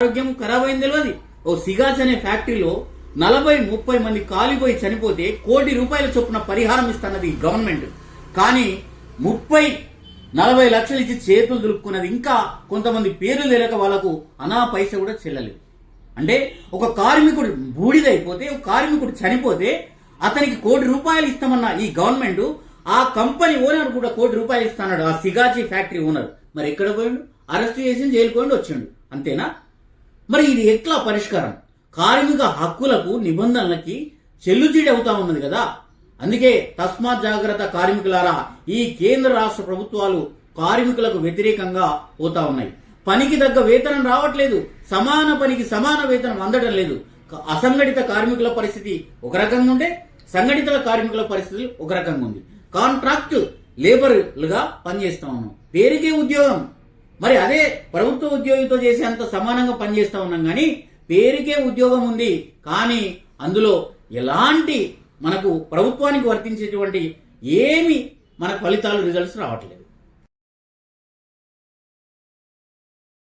ఆరోగ్యం ఖరాబ్ అయింది తెలియదు. ఓ సిగాస్ అనే ఫ్యాక్టరీలో 40-30 మంది కాలిపోయి చనిపోతే ₹1 కోటి చొప్పున పరిహారం ఇస్తున్నది గవర్నమెంట్. కానీ 30-40 లక్షలు ఇచ్చి చేతులు దులుపుకున్నది. ఇంకా కొంతమంది పేర్లు తెలియక వాళ్ళకు అనా పైస కూడా చెల్లలేదు. అంటే ఒక కార్మికుడు బూడిదైపోతే, ఒక కార్మికుడు చనిపోతే అతనికి ₹1 కోటి ఇస్తామన్న ఈ గవర్నమెంట్ ఆ కంపెనీ ఓనర్ కూడా ₹1 కోటి ఇస్తాడు. ఆ సిగాచి ఫ్యాక్టరీ ఓనర్ మరి ఎక్కడ పోయిండు? అరెస్ట్ చేసి జైలుకు పోయిండు వచ్చిండు. అంతేనా? మరి ఇది ఎట్లా పరిష్కారం? కార్మిక హక్కులకు నిబంధనలకి చెల్లుచీడి అవుతా ఉన్నది కదా. అందుకే తస్మాత్ జాగ్రత్త కార్మికులారా, ఈ కేంద్ర రాష్ట్ర ప్రభుత్వాలు కార్మికులకు వ్యతిరేకంగా పోతా ఉన్నాయి. పనికి తగ్గ వేతనం రావట్లేదు, సమాన పనికి సమాన వేతనం అందడం లేదు. అసంఘటిత కార్మికుల పరిస్థితి ఒక రకంగా ఉంటే సంఘటిత కార్మికుల పరిస్థితి ఒక రకంగా ఉంది. కాంట్రాక్ట్ లేబర్లుగా పనిచేస్తా ఉన్నాం, పేరుకే ఉద్యోగం. మరి అదే ప్రభుత్వ ఉద్యోగితో చేసేంత సమానంగా పనిచేస్తా ఉన్నాం, కానీ పేరుకే ఉద్యోగం ఉంది, కానీ అందులో ఎలాంటి మనకు ప్రభుత్వానికి వర్తించేటువంటి ఏమి మనకు ఫలితాలు రిజల్ట్స్ రావట్లేదు.